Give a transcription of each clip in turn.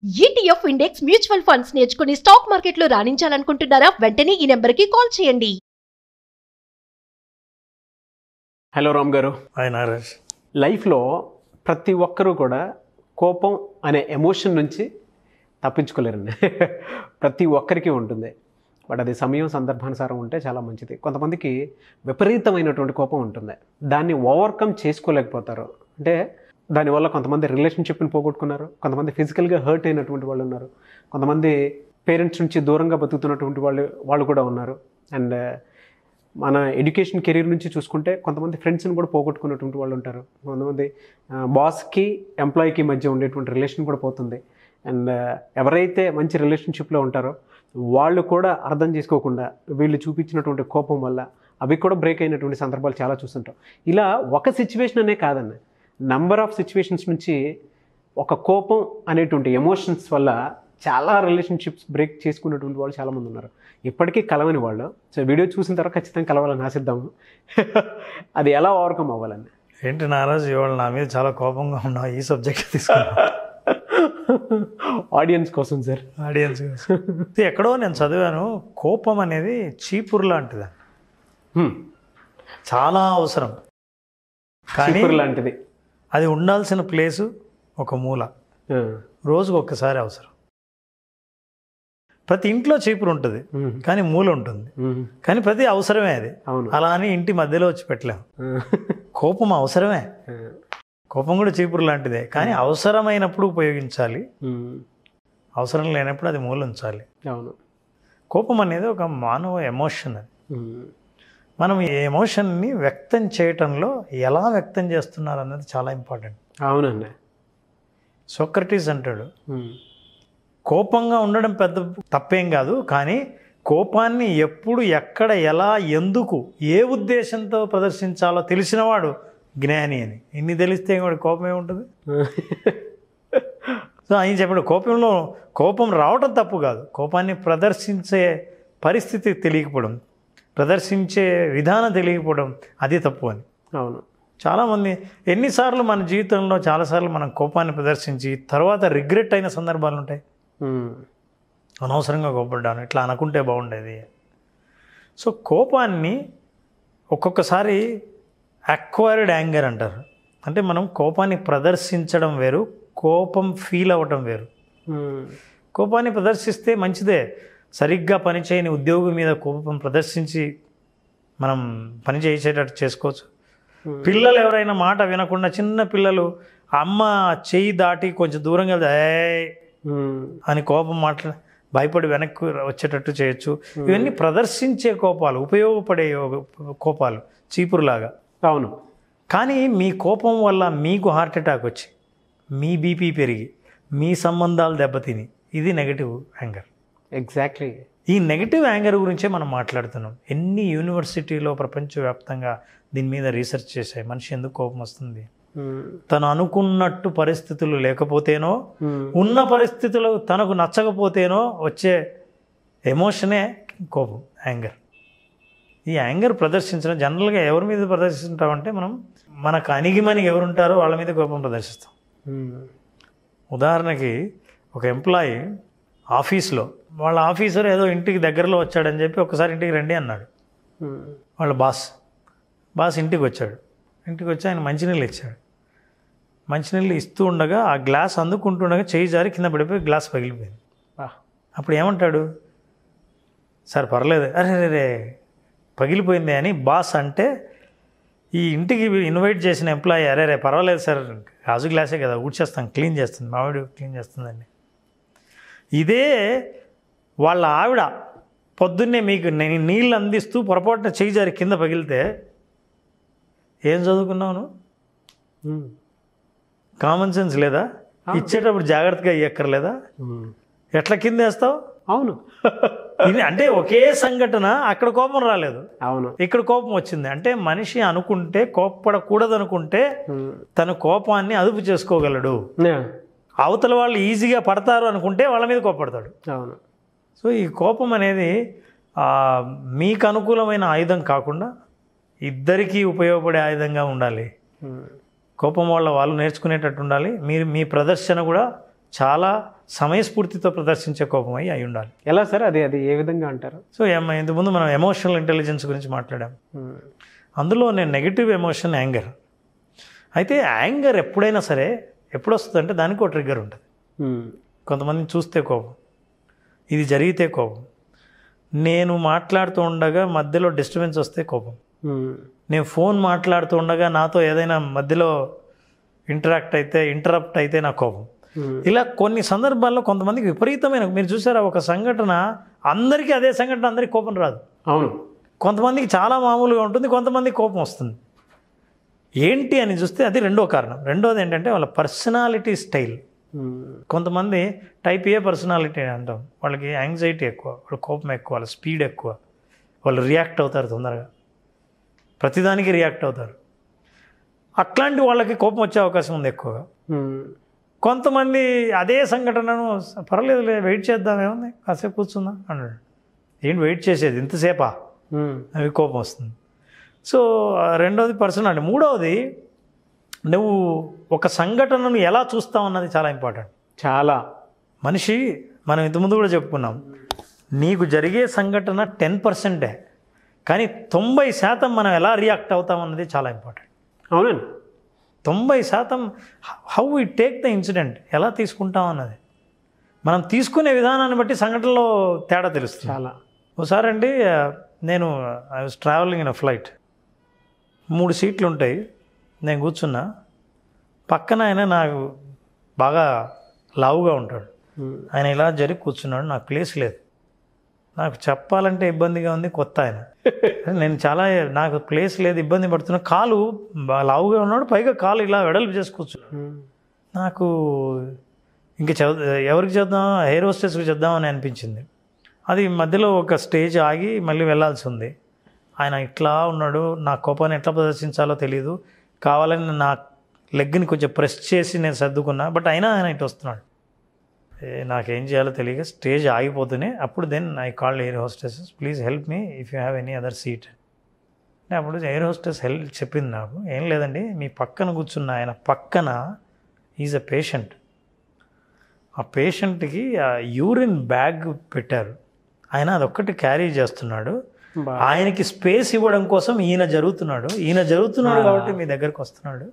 ETF index mutual funds నేర్చుకుని stock మార్కెట్లో రాణించాలనుకుంటున్నారా? వెంటనే ఈ నెంబర్కి కాల్ చేయండి. హలో రామ్ గారు. హాయ్ నాగరాజ్. లైఫ్లో ప్రతి ఒక్కరూ కూడా కోపం అనే ఎమోషన్ నుంచి తప్పించుకోలేరండి. ప్రతి ఒక్కరికి ఉంటుంది. బట్ అది సమయం సందర్భానుసారం ఉంటే చాలా మంచిది. కొంతమందికి విపరీతమైనటువంటి కోపం ఉంటుంది, దాన్ని ఓవర్కమ్ చేసుకోలేకపోతారు. అంటే దానివల్ల కొంతమంది రిలేషన్షిప్ని పోగొట్టుకున్నారు, కొంతమంది ఫిజికల్గా హర్ట్ అయినటువంటి వాళ్ళు ఉన్నారు, కొంతమంది పేరెంట్స్ నుంచి దూరంగా బతుకుతున్నటువంటి వాళ్ళు కూడా ఉన్నారు. అండ్ మన ఎడ్యుకేషన్ కెరీర్ నుంచి చూసుకుంటే కొంతమంది ఫ్రెండ్స్ని కూడా పోగొట్టుకున్నటువంటి వాళ్ళు ఉంటారు. కొంతమంది బాస్కి ఎంప్లాయీకి మధ్య ఉండేటువంటి రిలేషన్ కూడా పోతుంది. అండ్ ఎవరైతే మంచి రిలేషన్షిప్లో ఉంటారో వాళ్ళు కూడా అర్థం చేసుకోకుండా వీళ్ళు చూపించినటువంటి కోపం వల్ల అవి కూడా బ్రేక్ అయినటువంటి సందర్భాలు చాలా చూస్తుంటాం. ఇలా ఒక సిచ్యువేషన్ అనే కాదండి, నంబర్ ఆఫ్ సిచ్యువేషన్స్ నుంచి ఒక కోపం అనేటువంటి ఎమోషన్స్ వల్ల చాలా రిలేషన్షిప్స్ బ్రేక్ చేసుకున్నటువంటి వాళ్ళు చాలామంది ఉన్నారు, ఇప్పటికీ కలవని వాళ్ళు. సో వీడియో చూసిన తర్వాత ఖచ్చితంగా కలవాలని ఆశిద్దాము. అది ఎలా ఓవర్కమ్ అవ్వాలని. ఏంటి నాగరాజ్, ఇవాళ నా మీద చాలా కోపంగా ఉన్నా, ఈ సబ్జెక్ట్ తీసుకున్నా? ఆడియన్స్ కోసం సార్, ఆడియన్స్ కోసం. ఎక్కడో నేను చదివాను, కోపం అనేది చీపురు లాంటిది, చాలా అవసరం. కానీ లాంటిది అది ఉండాల్సిన ప్లేసు ఒక మూల, రోజుకు ఒక్కసారి అవసరం. ప్రతి ఇంట్లో చీపురు ఉంటుంది కానీ మూల ఉంటుంది, కానీ ప్రతి అవసరమే అది. అలా అని ఇంటి మధ్యలో వచ్చి పెట్టలేము. కోపం అవసరమే, కోపం కూడా చీపురు లాంటిదే, కానీ అవసరమైనప్పుడు ఉపయోగించాలి, అవసరం లేనప్పుడు అది మూల ఉంచాలి. అవును. కోపం అనేది ఒక మానవ ఎమోషన్. అది మనం ఈ ఎమోషన్ని వ్యక్తం చేయటంలో ఎలా వ్యక్తం చేస్తున్నారు అన్నది చాలా ఇంపార్టెంట్. అవునండి. సోక్రటీస్ అంటాడు, కోపంగా ఉండడం పెద్ద తప్పేం కాదు, కానీ కోపాన్ని ఎప్పుడు, ఎక్కడ, ఎలా, ఎందుకు, ఏ ఉద్దేశంతో ప్రదర్శించాలో తెలిసినవాడు జ్ఞాని అని. ఇన్ని తెలిస్తే వాడు కోపం ఏముంటుంది? సో ఆయన చెప్పాడు, కోపం రావటం తప్పు కాదు, కోపాన్ని ప్రదర్శించే పరిస్థితి తెలియకపోవడం, ప్రదర్శించే విధానం తెలియకపోవడం అది తప్పు అని. అవును. చాలామంది ఎన్నిసార్లు మన జీవితంలో చాలాసార్లు మనం కోపాన్ని ప్రదర్శించి తర్వాత రిగ్రెట్ అయిన సందర్భాలు ఉంటాయి. అనవసరంగా కోపడ్డాను, ఇట్లా అనుకుంటే బాగుండేది. సో కోపాన్ని ఒక్కొక్కసారి అక్వైర్డ్ యాంగర్ అంటారు. అంటే మనం కోపాన్ని ప్రదర్శించడం వేరు, కోపం ఫీల్ అవ్వటం వేరు. కోపాన్ని ప్రదర్శిస్తే మంచిదే, సరిగ్గా పనిచేయని ఉద్యోగి మీద కోపం ప్రదర్శించి మనం పని చేసేటట్టు చేసుకోవచ్చు. పిల్లలు ఎవరైనా మాట వినకుండా, చిన్న పిల్లలు అమ్మ చెయ్యి దాటి కొంచెం దూరంగా అని కోపం భయపడి వెనక్కి వచ్చేటట్టు చేయొచ్చు. ఇవన్నీ ప్రదర్శించే కోపాలు, ఉపయోగపడే కోపాలు, చీపురులాగా. అవును. కానీ మీ కోపం వల్ల మీకు హార్ట్ అటాక్ వచ్చి, మీ బీపీ పెరిగి, మీ సంబంధాలు దెబ్బతిని, ఇది నెగటివ్ యాంగర్. ఎగ్జాక్ట్లీ. ఈ నెగటివ్ యాంగర్ గురించే మనం మాట్లాడుతున్నాం. ఎన్ని యూనివర్సిటీలో ప్రపంచవ్యాప్తంగా దీని మీద రీసెర్చ్ చేశాయి. మనిషి ఎందుకు కోపం వస్తుంది? తను అనుకున్నట్టు పరిస్థితులు లేకపోతేనో, ఉన్న పరిస్థితులు తనకు నచ్చకపోతేనో వచ్చే ఎమోషనే కోపం, యాంగర్. ఈ యాంగర్ ప్రదర్శించడం జనరల్గా ఎవరి మీద ప్రదర్శిస్తుంటామంటే, మనకు అణిగిమని ఎవరుంటారో వాళ్ళ మీద కోపం ప్రదర్శిస్తాం. ఉదాహరణకి ఒక ఎంప్లాయీ ఆఫీస్లో, వాళ్ళ ఆఫీసర్ ఏదో ఇంటికి దగ్గరలో వచ్చాడని చెప్పి ఒకసారి ఇంటికి రండి అన్నాడు. వాళ్ళ బాస్ ఇంటికి వచ్చాడు. ఇంటికి వచ్చి ఆయన మంచినీళ్ళు ఇచ్చాడు. మంచినీళ్ళు ఇస్తూ ఉండగా ఆ గ్లాస్ అందుకుంటుండగా చేయి జారి కింద పడిపోయి గ్లాస్ పగిలిపోయింది. అప్పుడు ఏమంటాడు? సార్ పర్లేదు, అరే రే పగిలిపోయింది అని బాస్ అంటే, ఈ ఇంటికి ఇన్వైట్ చేసిన ఎంప్లాయీ అరే పర్వాలేదు సార్, గాజు గ్లాసే కదా, ఊడ్చేస్తాం, క్లీన్ చేస్తుంది, మామిడి క్లీన్ చేస్తుందండి. ఇదే వాళ్ళ ఆవిడ పొద్దున్నే మీకు నీళ్ళు అందిస్తూ పొరపాటున చేయి జారి కింద పగిలితే ఏం చదువుకున్నావు? కామన్ సెన్స్ లేదా? ఇచ్చేటప్పుడు జాగ్రత్తగా ఇవ్వక్కర్లేదా? ఎట్లా కింద వేస్తావు? అవును. ఇది అంటే ఒకే సంఘటన, అక్కడ కోపం రాలేదు, అవును, ఇక్కడ కోపం వచ్చింది. అంటే మనిషి అనుకుంటే, కోప్పడకూడదు అనుకుంటే తన కోపాన్ని అదుపు చేసుకోగలడు. అవతల వాళ్ళు ఈజీగా పడతారు అనుకుంటే వాళ్ళ మీద కోప్పడతాడు. అవును. సో ఈ కోపం అనేది మీకు అనుకూలమైన ఆయుధం కాకుండా ఇద్దరికీ ఉపయోగపడే ఆయుధంగా ఉండాలి. కోపం వల్ల వాళ్ళు నేర్చుకునేటట్టు ఉండాలి. మీ ప్రదర్శన కూడా చాలా సమయస్ఫూర్తితో ప్రదర్శించే కోపం అయి ఉండాలి. ఎలా సార్ అది ఏ విధంగా అంటారు? సో ఇంతకుముందు మనం ఎమోషనల్ ఇంటెలిజెన్స్ గురించి మాట్లాడాం. అందులో నేను నెగిటివ్ ఎమోషన్ యాంగర్. అయితే యాంగర్ ఎప్పుడైనా సరే ఎప్పుడు వస్తుందంటే దానికి ఒక ట్రిగ్గర్ ఉంటుంది. కొంతమందిని చూస్తే కోపం, ఇది జరిగితే కోపం, నేను మాట్లాడుతూ ఉండగా మధ్యలో డిస్టర్బెన్స్ వస్తే కోపం, నేను ఫోన్ మాట్లాడుతూ ఉండగా నాతో ఏదైనా మధ్యలో ఇంటరప్ట్ అయితే నా కోపం. ఇలా కొన్ని సందర్భాల్లో కొంతమందికి విపరీతమైన, మీరు చూసారా ఒక సంఘటన అందరికీ అదే సంఘటన అందరికీ కోపం రాదు. అవును, కొంతమందికి చాలా మామూలుగా ఉంటుంది, కొంతమందికి కోపం వస్తుంది. ఏంటి అని చూస్తే అది రెండో కారణం. రెండోది ఏంటంటే వాళ్ళ పర్సనాలిటీ స్టైల్. కొంతమంది టైప్ ఏ పర్సనాలిటీ అంటాం, వాళ్ళకి యాంగ్జైటీ ఎక్కువ, వాళ్ళ కోపం ఎక్కువ, వాళ్ళ స్పీడ్ ఎక్కువ, వాళ్ళు రియాక్ట్ అవుతారు తొందరగా, ప్రతిదానికి రియాక్ట్ అవుతారు. అట్లాంటి వాళ్ళకి కోపం వచ్చే అవకాశం ఉంది ఎక్కువగా. కొంతమంది అదే సంఘటనను పర్వాలేదు వెయిట్ చేద్దాం, ఏముంది కాసేపు కూర్చుందాం అన్నాడు, ఏంటి వెయిట్ చేసేది ఇంతసేపా, అవి కోపం వస్తుంది. సో రెండవది పర్సనాలిటీ. మూడవది నువ్వు ఒక సంఘటనను ఎలా చూస్తావు అన్నది చాలా ఇంపార్టెంట్. చాలా మనిషి, మనం ఇంతకుముందు కూడా చెప్పుకున్నాం, నీకు జరిగే సంఘటన 10%, కానీ 90% మనం ఎలా రియాక్ట్ అవుతాం అన్నది చాలా ఇంపార్టెంట్. అవునండి, 90% how we take the incident, ఎలా తీసుకుంటాం అన్నది. మనం తీసుకునే విధానాన్ని బట్టి సంఘటనలో తేడా తెలుస్తుంది. చాలా. ఒకసారి అండి నేను I was travelling in a flight, 3 సీట్లు ఉంటాయి, నేను కూర్చున్నా, పక్కన ఆయన నాకు బాగా లావుగా ఉంటాడు, ఆయన ఇలా జరిగి కూర్చున్నాడు, నాకు ప్లేస్ లేదు, నాకు చెప్పాలంటే ఇబ్బందిగా ఉంది, కొత్త ఆయన, నాకు ప్లేస్ లేదు, ఇబ్బంది పడుతున్నా, కాలు లావుగా ఉన్నాడు, పైగా కాలు ఇలా వెడల్పు చేసి కూర్చున్నాడు. నాకు ఇంకా ఎవరికి చేద్దాం, ఎయిర్ హోస్టెస్కి చేద్దామని అనిపించింది. అది మధ్యలో ఒక స్టేజ్ ఆగి మళ్ళీ వెళ్ళాల్సి ఉంది. ఆయన ఇట్లా ఉన్నాడు, నా కోపాన్ని ఎట్లా ప్రదర్శించాలో తెలియదు, కావాలని నా లెగ్ని కొంచెం ప్రెస్ చేసి నేను సర్దుకున్నా, బట్ అయినా ఆయన ఇటు వస్తున్నాడు. నాకేం చేయాలో తెలియక స్టేజ్ ఆగిపోతూనే అప్పుడు then I called air hostesses, please help me if you have any other seat. అప్పుడు ఎయిర్ హోస్టెస్ హెల్ప్ చెప్పింది నాకు, ఏం లేదండి మీ పక్కన కూర్చున్న ఆయన పక్కన ఈజ్ అ పేషెంట్, ఆ పేషెంట్కి యూరిన్ బ్యాగ్ పెట్టారు, ఆయన అదొక్కటి క్యారీ చేస్తున్నాడు, ఆయనకి స్పేస్ ఇవ్వడం కోసం ఈయన జరుగుతున్నాడు కాబట్టి మీ దగ్గరకు వస్తున్నాడు,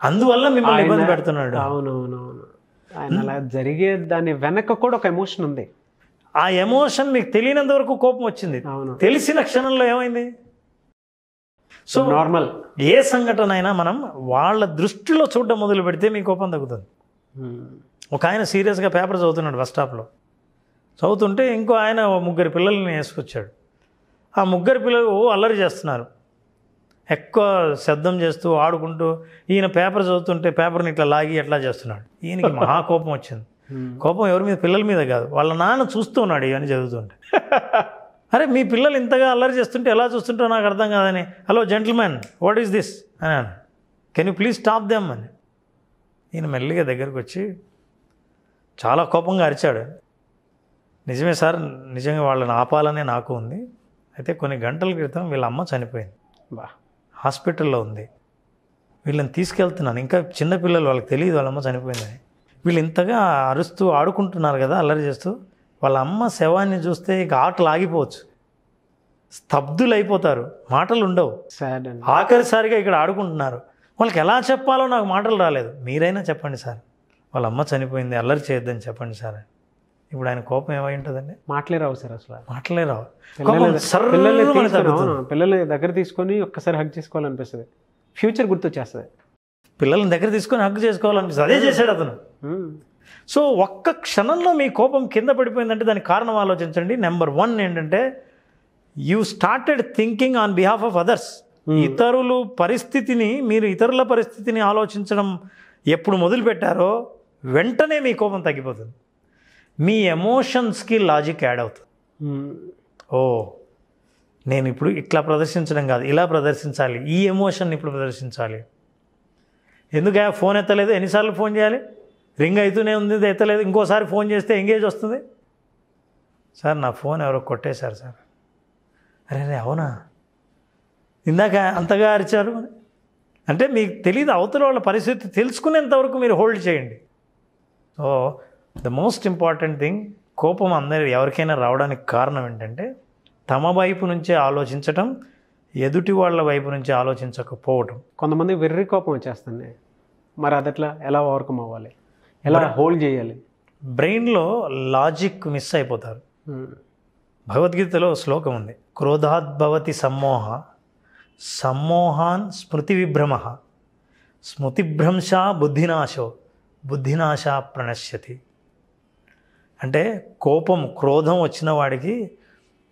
అందువల్ల మిమ్మల్ని ఇబ్బంది పెడుతున్నాడు. అవునవునవును, ఆయన అలా జరిగే దాని వెనక కూడా ఒక ఎమోషన్ ఉంది. ఆ ఎమోషన్ మీకు తెలియనంత వరకు కోపం వచ్చింది, తెలిసిన క్షణంలో ఏమైంది? సో నార్మల్ ఏ సంఘటన అయినా మనం వాళ్ళ దృష్టిలో చూడడం మొదలు పెడితే మీ కోపం తగ్గుతుంది. ఒక ఆయన సీరియస్గా పేపర్ చదువుతున్నాడు బస్ స్టాప్లో, చదువుతుంటే ఇంకో ఆయన 3 పిల్లల్ని వేసుకొచ్చాడు. ఆ 3 పిల్లలు అల్లరి చేస్తున్నారు, ఎక్కువ శబ్దం చేస్తూ ఆడుకుంటూ, ఈయన పేపర్ చదువుతుంటే పేపర్ని ఇట్లా లాగి ఎట్లా చేస్తున్నాడు. ఈయనకి మహా కోపం వచ్చింది. కోపం ఎవరి మీద? పిల్లల మీద కాదు, వాళ్ళ నాన్న చూస్తూ ఉన్నాడు ఇవన్నీ చదువుతుంటే. అరే మీ పిల్లలు ఇంతగా అల్లరి చేస్తుంటే ఎలా చూస్తుంటారో నాకు అర్థం కాదని, hello gentlemen what is this అని అన్నాను, can you please stop them అని. ఈయన మెల్లిగా దగ్గరకు వచ్చి చాలా కోపంగా అరిచాడు, నిజమే సార్, నిజంగా వాళ్ళని ఆపాలనే నాకు ఉంది, అయితే కొన్ని గంటల క్రితం వీళ్ళ అమ్మ చనిపోయింది, హాస్పిటల్లో ఉంది, వీళ్ళని తీసుకెళ్తున్నాను, ఇంకా చిన్నపిల్లలు వాళ్ళకి తెలియదు వాళ్ళ అమ్మ చనిపోయిందని, వీళ్ళు ఇంతగా అరుస్తూ ఆడుకుంటున్నారు కదా అల్లరి చేస్తూ, వాళ్ళ అమ్మ శవాన్ని చూస్తే ఇక ఆటలు ఆగిపోవచ్చు, స్తబ్దులు అయిపోతారు, మాటలు ఉండవు, ఆఖరిసారిగా ఇక్కడ ఆడుకుంటున్నారు, వాళ్ళకి ఎలా చెప్పాలో నాకు మాటలు రాలేదు, మీరైనా చెప్పండి సార్, వాళ్ళ అమ్మ చనిపోయింది అల్లరి చేయొద్దని చెప్పండి సార్. ఇప్పుడు ఆయన కోపం ఏమై ఉంటుందండి? మాటలే రావు సార్, అసలు మాటలే రావు. పిల్లల్ని దగ్గర తీసుకొని ఒక్కసారి హగ్ చేసుకోవాలనిపిస్తుంది, ఫ్యూచర్ గుర్తొచ్చేస్తుంది, పిల్లల్ని దగ్గర తీసుకొని హగ్ చేసుకోవాలనిపిస్తుంది, అదే చేశాడు అతను. సో ఒక్క క్షణంలో మీ కోపం కింద పడిపోయిందంటే దానికి కారణం ఆలోచించండి. నెంబర్ 1 ఏంటంటే you started thinking on behalf of others. మీరు ఇతరుల పరిస్థితిని ఆలోచించడం ఎప్పుడు మొదలుపెట్టారో వెంటనే మీ కోపం తగ్గిపోతుంది, మీ ఎమోషన్స్కి లాజిక్ యాడ్ అవుతుంది. ఓ నేను ఇప్పుడు ఇట్లా ప్రదర్శించడం కాదు, ఇలా ప్రదర్శించాలి, ఈ ఎమోషన్ ఇప్పుడు ప్రదర్శించాలి. ఎందుకు ఫోన్ ఎత్తలేదు, ఎన్నిసార్లు ఫోన్ చేయాలి, రింగ్ అవుతూనే ఉంది ఎత్తలేదు, ఇంకోసారి ఫోన్ చేస్తే ఎంగేజ్ వస్తుంది, సార్ నా ఫోన్ ఎవరో కొట్టేశారు సార్, అరే అవునా, ఇందాక అంతగా అరిచారు అంటే మీకు తెలియదు. అవతల వాళ్ళ పరిస్థితి తెలుసుకునేంతవరకు మీరు హోల్డ్ చేయండి. So the most important thing, కోపం ఎవరికైనా రావడానికి కారణం ఏంటంటే తమ వైపు నుంచే ఆలోచించటం, ఎదుటి వాళ్ళ వైపు నుంచి ఆలోచించకపోవటం. కొంతమంది వెర్రి కోపం వచ్చేస్తుంది, మరి అదట్లా ఎలా ఓవర్కమ్ అవ్వాలి, ఎలా హోల్డ్ చేయాలి? బ్రెయిన్లో లాజిక్ మిస్ అయిపోతారు. భగవద్గీతలో శ్లోకం ఉంది, క్రోధాద్భవతి సమ్మోహ సమ్మోహాన్ స్మృతి విభ్రమ స్మృతిభ్రంశ బుద్ధినాశో బుద్ధినాశ ప్రణశ్యతి. అంటే క్రోధం వచ్చిన వాడికి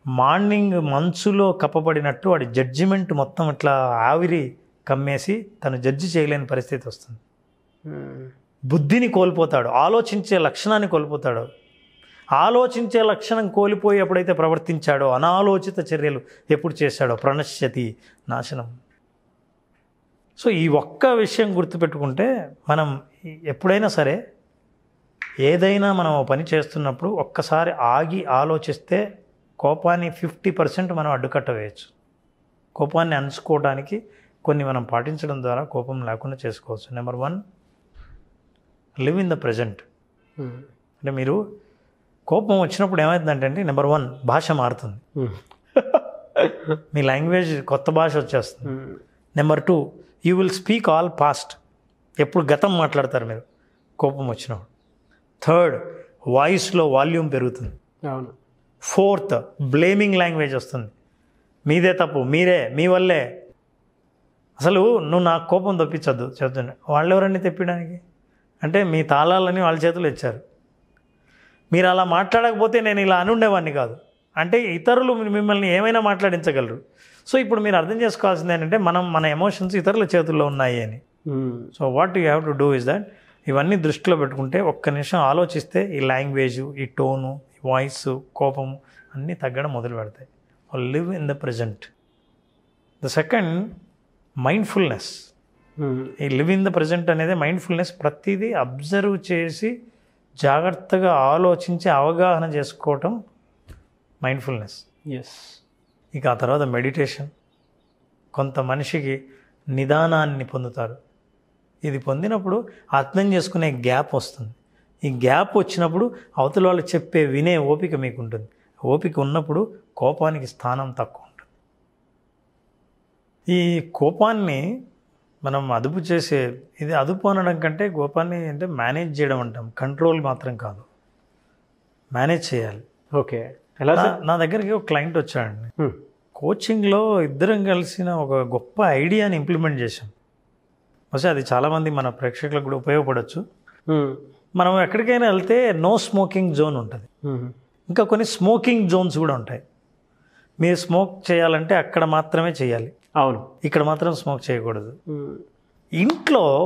మార్నింగ్ మంచులో కప్పబడినట్టు వాడి జడ్జిమెంట్ మొత్తం ఇట్లా ఆవిరి కమ్మేసి తను జడ్జి చేయలేని పరిస్థితి వస్తుంది. బుద్ధిని కోల్పోతాడు, ఆలోచించే లక్షణాన్ని కోల్పోతాడు. ఆలోచించే లక్షణం కోల్పోయి ఎప్పుడైతే ప్రవర్తించాడో, అనాలోచిత చర్యలు ఎప్పుడు చేశాడో, ప్రణశ్యతి, నాశనం. సో ఈ ఒక్క విషయం గుర్తుపెట్టుకుంటే మనం ఎప్పుడైనా సరే ఏదైనా మనం పని చేస్తున్నప్పుడు ఒక్కసారి ఆగి ఆలోచిస్తే కోపాన్ని 50% మనం అడ్డుకట్ట వేయచ్చు. కోపాన్ని అణుచుకోవడానికి కొన్ని మనం పాటించడం ద్వారా కోపం లేకుండా చేసుకోవచ్చు. Number 1, live in the present. అంటే మీరు కోపం వచ్చినప్పుడు ఏమవుతుందంటే నెంబర్ 1 భాష మారుతుంది, మీ లాంగ్వేజ్ కొత్త భాష వచ్చేస్తుంది. Number 2, you will speak all past, ఎప్పుడు గతం మాట్లాడతారు మీరు కోపం వచ్చినప్పుడు. 3rd, వాయిస్లో వాల్యూమ్ పెరుగుతుంది. అవును. 4th, బ్లేమింగ్ లాంగ్వేజ్ వస్తుంది, మీదే తప్పు, మీరే, మీ వల్లే, అసలు నువ్వు నాకు కోపం తెప్పించద్దు చెప్తుండే. వాళ్ళు ఎవరన్నీ తెప్పడానికి? అంటే మీ తాళాలని వాళ్ళ చేతులు ఇచ్చారు, మీరు అలా మాట్లాడకపోతే నేను ఇలా అనుండేవాడిని కాదు. అంటే ఇతరులు మిమ్మల్ని ఏమైనా మాట్లాడించగలరు. సో ఇప్పుడు మీరు అర్థం చేసుకోవాల్సింది ఏంటంటే మన ఎమోషన్స్ ఇతరుల చేతుల్లో ఉన్నాయి అని. So what you have to do is that, ఇవన్నీ దృష్టిలో పెట్టుకుంటే ఒక్క నిమిషం ఆలోచిస్తే ఈ లాంగ్వేజు, ఈ టోను, ఈ వాయిస్, కోపము అన్నీ తగ్గడం మొదలు పెడతాయి. Live in the present. The second, mindfulness. ఈ లివ్ ఇన్ ద ప్రజెంట్ అనేది మైండ్ఫుల్నెస్. ప్రతిదీ అబ్జర్వ్ చేసి జాగ్రత్తగా ఆలోచించి అవగాహన చేసుకోవటం మైండ్ఫుల్నెస్. ఎస్. ఇక ఆ తర్వాత మెడిటేషన్. కొంత మనిషికి నిదానాన్ని పొందుతారు. ఇది పొందినప్పుడు అర్థం చేసుకునే గ్యాప్ వస్తుంది. ఈ గ్యాప్ వచ్చినప్పుడు అవతల వాళ్ళు చెప్పే వినే ఓపిక మీకు ఉంటుంది. ఓపిక ఉన్నప్పుడు కోపానికి స్థానం తక్కువ ఉంటుంది. ఈ కోపాన్ని మనం అదుపు చేసే, ఇది అదుపు అనడం కంటే కోపాన్ని అంటే మేనేజ్ చేయడం అంటాం, కంట్రోల్ మాత్రం కాదు, మేనేజ్ చేయాలి. ఓకే. ఎలా? నా దగ్గరికి ఒక క్లయింట్ వచ్చాడండి. కోచింగ్లో ఇద్దరం కలిసిన ఒక గొప్ప ఐడియాని ఇంప్లిమెంట్ చేశాం. బహుశా అది చాలామంది మన ప్రేక్షకులకు కూడా ఉపయోగపడవచ్చు. మనం ఎక్కడికైనా వెళ్తే నో స్మోకింగ్ జోన్ ఉంటుంది, ఇంకా కొన్ని స్మోకింగ్ జోన్స్ కూడా ఉంటాయి. మీరు స్మోక్ చేయాలంటే అక్కడ మాత్రమే చేయాలి, అవును, ఇక్కడ మాత్రం స్మోక్ చేయకూడదు.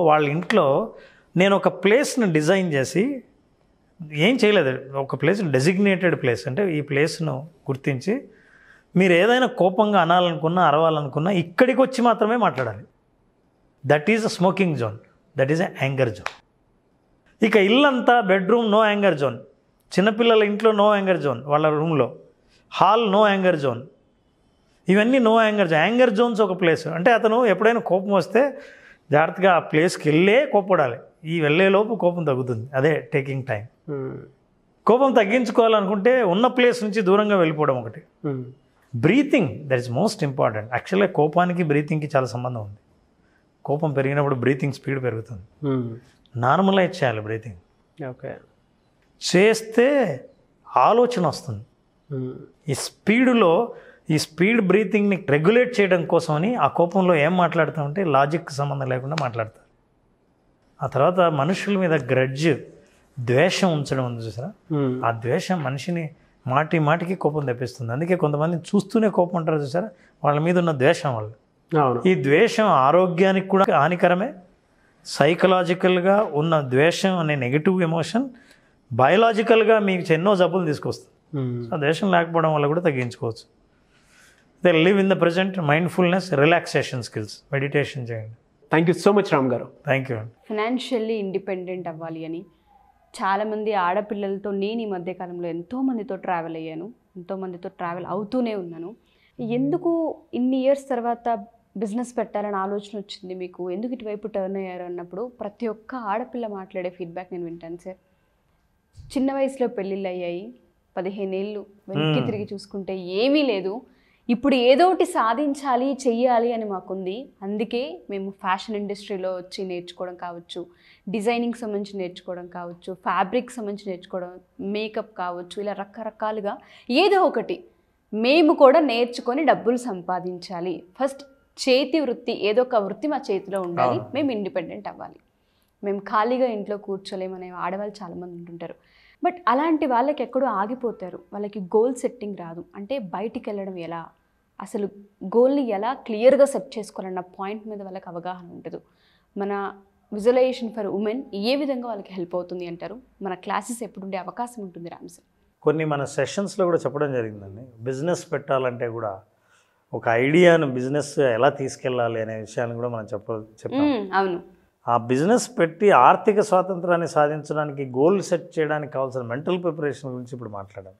వాళ్ళ ఇంట్లో నేను ఒక ప్లేస్ని డిజైన్ చేసి, ఏం చేయలేదు, ఒక ప్లేస్ డెసిగ్నేటెడ్ ప్లేస్, అంటే ఈ ప్లేస్ను గుర్తించి మీరు ఏదైనా కోపంగా అనాలనుకున్నా, అరవాలనుకున్నా ఇక్కడికి వచ్చి మాత్రమే మాట్లాడాలి. That is a smoking zone, that is a anger zone. ఇక ఇల్లంతా బెడ్రూమ్ నో యాంగర్ జోన్, చిన్నపిల్లల ఇంట్లో నో యాంగర్ జోన్, వాళ్ళ రూమ్లో హాల్ నో యాంగర్ జోన్, ఇవన్నీ no anger zone. Anger zones ఒక ప్లేస్. అంటే అతను ఎప్పుడైనా కోపం వస్తే జాగ్రత్తగా ఆ ప్లేస్కి వెళ్ళే కోపడాలి. ఈ వెళ్ళేలోపు కోపం తగ్గుతుంది. అదే టేకింగ్ టైం. కోపం తగ్గించుకోవాలనుకుంటే ఉన్న ప్లేస్ నుంచి దూరంగా వెళ్ళిపోవడం ఒకటి. Breathing, that is most important. యాక్చువల్గా కోపానికి బ్రీతింగ్కి చాలా సంబంధం ఉంది. కోపం పెరిగినప్పుడు బ్రీతింగ్ స్పీడ్ పెరుగుతుంది. నార్మలైజ్ చేయాలి బ్రీతింగ్. ఓకే. చేస్తే ఆలోచన వస్తుంది. ఈ స్పీడ్లో, ఈ స్పీడ్ బ్రీతింగ్ని రెగ్యులేట్ చేయడం కోసమని ఆ కోపంలో ఏం మాట్లాడుతామంటే లాజిక్కి సంబంధం లేకుండా మాట్లాడతారు. ఆ తర్వాత మనుషుల మీద గ్రడ్జ్, ద్వేషం ఉంచడం ఉంది చూసారా, ఆ ద్వేషం మనిషిని మాటికి కోపం తెప్పిస్తుంది. అందుకే కొంతమంది చూస్తూనే కోపం ఉంటారు చూసారా, వాళ్ళ మీద ఉన్న ద్వేషం వల్ల. ఈ ద్వేషం ఆరోగ్యానికి కూడా హానికరమే. సైకలాజికల్గా ఉన్న ద్వేషం అనే నెగిటివ్ ఎమోషన్ బయలాజికల్గా మీకు ఎన్నో జబ్బులు తీసుకొస్తుంది. ఆ ద్వేషం లేకపోవడం వల్ల కూడా తగ్గించుకోవచ్చు. They live in the present, mindfulness, relaxation skills, meditation చేయండి. Thank you so much Ram garu. Thank you అండి. ఫైనాన్షియల్లీ ఇండిపెండెంట్ అవ్వాలి అని చాలామంది ఆడపిల్లలతో, నేను ఈ మధ్యకాలంలో ఎంతోమందితో ట్రావెల్ అయ్యాను, ఎంతోమందితో ట్రావెల్ అవుతూనే ఉన్నాను. ఎందుకు ఇన్ని ఇయర్స్ తర్వాత బిజినెస్ పెట్టాలని ఆలోచన వచ్చింది మీకు, ఎందుకు ఇటువైపు టర్న్ అయ్యారు అన్నప్పుడు ప్రతి ఒక్క ఆడపిల్ల మాట్లాడే ఫీడ్బ్యాక్ నేను వింటాను సార్. చిన్న వయసులో పెళ్ళిళ్ళు అయ్యాయి, 15 ఏళ్ళు వెనక్కి తిరిగి చూసుకుంటే ఏమీ లేదు. ఇప్పుడు ఏదో ఒకటి సాధించాలి, చెయ్యాలి అని మాకుంది. అందుకే మేము ఫ్యాషన్ ఇండస్ట్రీలో వచ్చి నేర్చుకోవడం కావచ్చు, డిజైనింగ్ సంబంధించి నేర్చుకోవడం కావచ్చు, ఫ్యాబ్రిక్ సంబంధించి నేర్చుకోవడం, మేకప్ కావచ్చు, ఇలా రకరకాలుగా ఏదో ఒకటి మేము కూడా నేర్చుకొని డబ్బులు సంపాదించాలి. ఫస్ట్ చేతి వృత్తి, ఏదో ఒక వృత్తి మా చేతిలో ఉండాలి, మేము ఇండిపెండెంట్ అవ్వాలి. మేము ఖాళీగా ఇంట్లో కూర్చోలేమనే ఆడవాళ్ళు చాలామంది ఉంటుంటారు. బట్ అలాంటి వాళ్ళకి ఎక్కడో ఆగిపోతారు. వాళ్ళకి గోల్ సెట్టింగ్ రాదు. అంటే బయటికి వెళ్ళడం ఎలా, అసలు గోల్ని ఎలా క్లియర్గా సెట్ చేసుకోవాలన్న పాయింట్ మీద వాళ్ళకి అవగాహన ఉండదు. మన విజువలైజేషన్ ఫర్ ఉమెన్ ఏ విధంగా వాళ్ళకి హెల్ప్ అవుతుంది అంటారు? మన క్లాసెస్ ఎప్పుడు ఉండే అవకాశం ఉంటుంది రామ్ సార్? కొన్ని మన సెషన్స్లో కూడా చెప్పడం జరిగిందండి. బిజినెస్ పెట్టాలంటే కూడా ఒక ఐడియాను బిజినెస్ ఎలా తీసుకెళ్ళాలి అనే విషయాన్ని కూడా మనం చెప్పాం. అవును. ఆ బిజినెస్ పెట్టి ఆర్థిక స్వాతంత్రాన్ని సాధించడానికి, గోల్ సెట్ చేయడానికి కావాల్సిన మెంటల్ ప్రిపరేషన్ గురించి ఇప్పుడు మాట్లాడాం.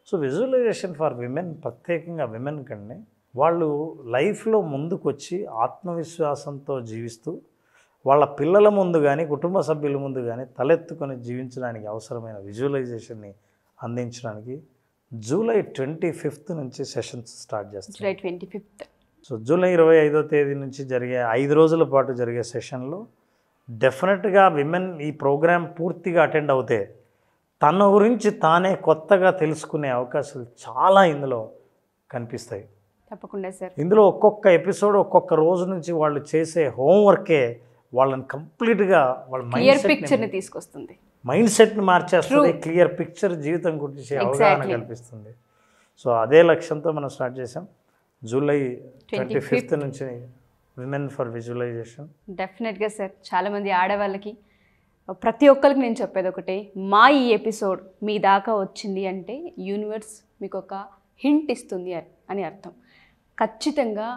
సో విజువలైజేషన్ ఫర్ విమెన్, ప్రత్యేకంగా విమెన్ కంటే వాళ్ళు లైఫ్లో ముందుకు వచ్చి ఆత్మవిశ్వాసంతో జీవిస్తూ వాళ్ళ పిల్లల ముందు కానీ కుటుంబ సభ్యుల ముందు కానీ తలెత్తుకొని జీవించడానికి అవసరమైన విజువలైజేషన్ని అందించడానికి జూలై 25 నుంచి సెషన్స్ స్టార్ట్ చేస్తాం. జూలై 25. సో జూలై 25వ తేదీ నుంచి జరిగే 5 రోజుల పాటు జరిగే సెషన్లో డెఫినెట్గా విమెన్ ఈ ప్రోగ్రాం పూర్తిగా అటెండ్ అవుతే తన గురించి తానే కొత్తగా తెలుసుకునే అవకాశాలు చాలా ఇందులో కనిపిస్తాయి. తప్పకుండా సార్. ఇందులో ఒక్కొక్క ఎపిసోడ్, ఒక్కొక్క రోజు నుంచి వాళ్ళు చేసే హోంవర్కే వాళ్ళని కంప్లీట్గా వాళ్ళ క్లియర్ పిక్చర్ని తీసుకొస్తుంది, మైండ్ సెట్ని మార్చేస్తుంది, క్లియర్ పిక్చర్ జీవితం గురించి అవగాహన కల్పిస్తుంది. సో అదే లక్ష్యంతో మనం స్టార్ట్ చేసాం. జూలై 25 నుంచి విమెన్ ఫర్ విజువలైజేషన్. డెఫినెట్గా సార్, చాలామంది ఆడవాళ్ళకి ప్రతి ఒక్కరికి నేను చెప్పేది ఒకటే, మా ఈ ఎపిసోడ్ మీ దాకా వచ్చింది అంటే యూనివర్స్ మీకు ఒక హింట్ ఇస్తుంది అని అర్థం. ఖచ్చితంగా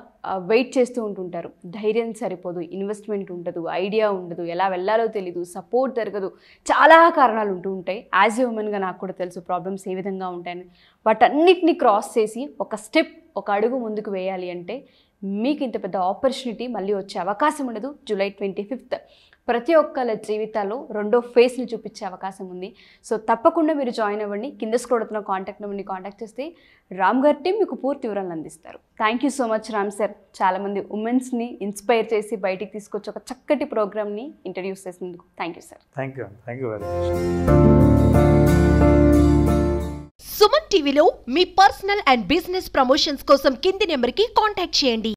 వెయిట్ చేస్తూ ఉంటుంటారు. ధైర్యం సరిపోదు, ఇన్వెస్ట్మెంట్ ఉండదు, ఐడియా ఉండదు, ఎలా వెళ్ళాలో తెలీదు, సపోర్ట్ జరగదు, చాలా కారణాలు ఉంటూ ఉంటాయి. యాజ్ ఏ ఉమెన్గా నాకు కూడా తెలుసు ప్రాబ్లమ్స్ ఏ విధంగా ఉంటాయని. వాటన్నిటిని క్రాస్ చేసి ఒక స్టెప్, ఒక అడుగు ముందుకు వేయాలి అంటే మీకు ఇంత పెద్ద ఆపర్చునిటీ మళ్ళీ వచ్చే అవకాశం ఉండదు. జూలై 25 ప్రతి ఒక్కళ్ళ జీవితాల్లో రెండో ఫేస్ని చూపించే అవకాశం ఉంది. సో తప్పకుండా మీరు జాయిన్ అవ్వండి. కింద స్క్రోల్ అవుతున్న కాంటాక్ట్ నెంబర్ని కాంటాక్ట్ చేస్తే రామ్ గారి టీం మీకు పూర్తి వివరాలు అందిస్తారు. Thank you so much Ram sir. చాలామంది ఉమెన్స్ని ఇన్స్పైర్ చేసి బయటికి తీసుకొచ్చి ఒక చక్కటి ప్రోగ్రామ్ని ఇంట్రడ్యూస్ చేసినందుకు thank you sir. Thank you very much. Suman టీవీలో మీ పర్సనల్ అండ్ బిజినెస్ ప్రమోషన్స్ కోసం కింది నెంబర్కి కాంటాక్ట్ చేయండి.